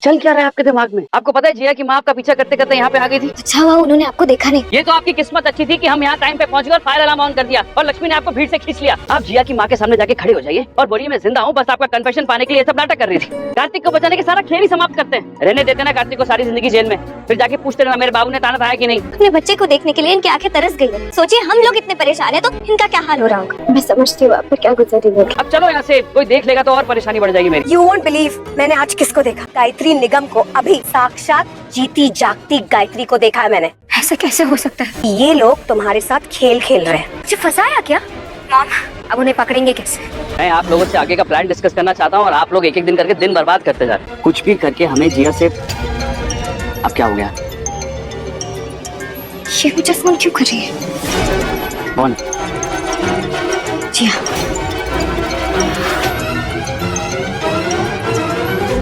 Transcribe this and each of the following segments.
चल क्या रहा है आपके दिमाग में? आपको पता है जिया की माँ आपका पीछा करते करते यहाँ पे आ गई थी। अच्छा हुआ उन्होंने आपको देखा नहीं। ये तो आपकी किस्मत अच्छी थी कि हम यहाँ टाइम पे पहुँच गए और फायर अलार्म ऑन कर दिया और लक्ष्मी ने आपको भीड़ से खींच लिया। आप जिया की माँ के सामने जाके खड़े हो जाइए और बोलिए मैं जिंदा हूँ, बस आपका कन्फेशन पाने के लिए सब नाटक कर रही थी। कार्तिक को बचाने के सारा खेल ही समाप्त करते हैं। रहने देते ना कार्तिक को सारी जिंदगी जेल में, फिर जाके पूछते रहना मेरे बाबू ने ताना था कि नहीं। अपने बच्चे को देखने के लिए इनकी आंखें तरस गई है। सोचिए हम लोग इतने परेशान हैं तो इनका क्या हाल हो रहा होगा। मैं समझती हूँ आप पर क्या गुजर रही होगी। अब चलो यहाँ से, कोई देख लेगा तो और परेशानी बढ़ जाएगी मेरी। You won't believe मैंने आज किसको देखा। गायत्री निगम को, अभी साक्षात जीती जागती गायत्री को देखा है मैंने। ऐसा कैसे हो सकता है? ये लोग तुम्हारे साथ खेल खेल रहे हैं। मुझे फंसाया क्या? मॉम अब उन्हें पकड़ेंगे कैसे? मैं आप लोगों से आगे का प्लान डिस्कस करना चाहता हूँ और आप लोग एक एक दिन करके दिन बर्बाद करते जा रहे हैं। कुछ भी करके हमें जिया से। अब क्या हो गया? ये मुझे फोन क्यों कर रही है? कौन? जिया।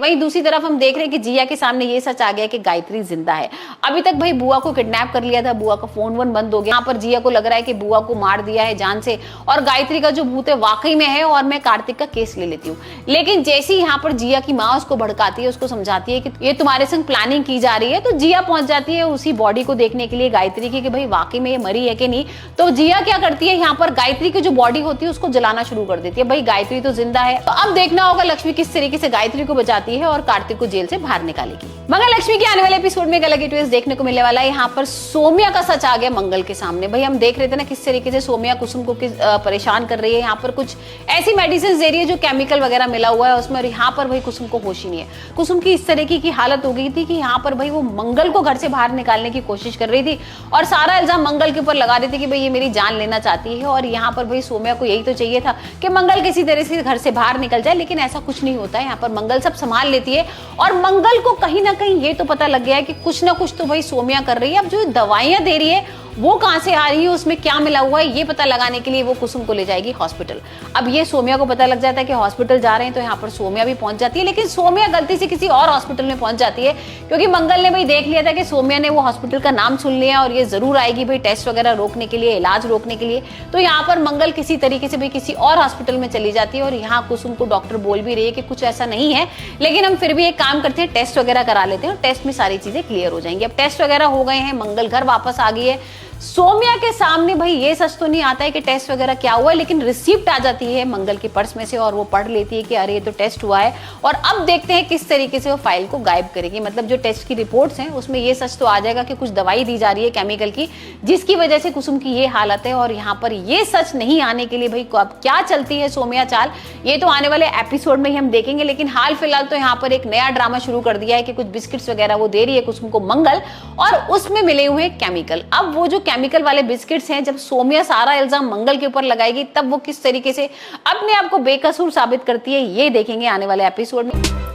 वहीं दूसरी तरफ हम देख रहे हैं कि जिया के सामने ये सच आ गया कि गायत्री जिंदा है। अभी तक भाई बुआ को किडनैप कर लिया था, बुआ का फोन वन बंद हो गया। यहाँ पर जिया को लग रहा है कि बुआ को मार दिया है जान से और गायत्री का जो भूत है वाकई में है और मैं कार्तिक का केस ले लेती हूँ। लेकिन जैसे ही यहाँ पर जिया की माँ उसको भड़काती है, उसको समझाती है कि ये तुम्हारे संग प्लानिंग की जा रही है, तो जिया पहुंच जाती है उसी बॉडी को देखने के लिए गायत्री की कि भाई वाकई में ये मरी है कि नहीं। तो जिया क्या करती है, यहाँ पर गायत्री की जो बॉडी होती है उसको जलाना शुरू कर देती है। भाई गायत्री तो जिंदा है। तो अब देखना होगा लक्ष्मी किस तरीके से गायत्री को बचाती है और कार्तिक को जेल से बाहर निकालेगी। मंगल लक्ष्मी के आने वाले एपिसोड में एक अलग ही ट्विस्ट देखने को मिलने वाला है। यहाँ पर सोम्या का सच आ गया मंगल के सामने। भाई हम देख रहे थे ना किस तरीके से सोम्या कुसुम को परेशान कर रही है। यहाँ पर कुछ ऐसी मेडिसिन दे रही है जो केमिकल वगैरह मिला हुआ है उसमें, और यहाँ पर भाई कुसुम को होश ही नहीं है। कुसुम की इस तरीके की हालत हो गई थी कि यहाँ पर भाई वो मंगल को घर से बाहर निकालने की कोशिश कर रही थी और सारा इल्जाम मंगल के ऊपर लगा रही थी कि भाई ये मेरी जान लेना चाहती है। और यहाँ पर भाई सोम्या को यही तो चाहिए था कि मंगल किसी तरह से घर से बाहर निकल जाए, लेकिन ऐसा कुछ नहीं होता है। यहाँ पर मंगल सब संभाल लेती है और मंगल को कहीं ना कहीं ये तो पता लग गया है कि कुछ ना कुछ तो भाई सोम्या कर रही है। अब जो दवाइयां दे रही है वो कहां से आ रही है, उसमें क्या मिला हुआ है, ये पता लगाने के लिए वो कुसुम को ले जाएगी हॉस्पिटल। अब ये सोम्या को पता लग जाता है कि हॉस्पिटल जा रहे हैं, तो यहाँ पर सोम्या भी पहुंच जाती है। लेकिन सोम्या गलती से किसी और हॉस्पिटल में पहुंच जाती है क्योंकि मंगल ने भाई देख लिया था कि सोम्या ने वो हॉस्पिटल का नाम सुन लिया और ये जरूर आएगी भाई टेस्ट वगैरह रोकने के लिए, इलाज रोकने के लिए। तो यहाँ पर मंगल किसी तरीके से भाई किसी और हॉस्पिटल में चली जाती है और यहाँ कुसुम को डॉक्टर बोल भी रही है कि कुछ ऐसा नहीं है, लेकिन हम फिर भी एक काम करते हैं, टेस्ट वगैरह करा लेते हैं और टेस्ट में सारी चीजें क्लियर हो जाएंगी। अब टेस्ट वगैरह हो गए हैं, मंगल घर वापस आ गई है। सोम्या के सामने भाई ये सच तो नहीं आता है कि टेस्ट वगैरह क्या हुआ है, लेकिन रिसिप्ट आ जाती है मंगल के पर्स में से और वो पढ़ लेती है कि अरे ये तो टेस्ट हुआ है। और अब देखते हैं किस तरीके से वो फाइल को गायब करेगी। मतलब जो टेस्ट की रिपोर्ट्स हैं उसमें ये सच तो आ जाएगा कि कुछ दवाई दी जा रही है केमिकल की, जिसकी वजह से कुसुम की ये हालत है। और यहाँ पर ये सच नहीं आने के लिए भाई अब क्या चलती है सोम्या चाल, ये तो आने वाले एपिसोड में ही हम देखेंगे। लेकिन हाल फिलहाल तो यहाँ पर एक नया ड्रामा शुरू कर दिया है कि कुछ बिस्किट्स वगैरह वो दे रही है कुसुम को मंगल और उसमें मिले हुए हैं केमिकल। अब वो जो केमिकल वाले बिस्किट्स हैं, जब सोम्या सारा इल्जाम मंगल के ऊपर लगाएगी तब वो किस तरीके से अपने आप को बेकसूर साबित करती है, ये देखेंगे आने वाले एपिसोड में।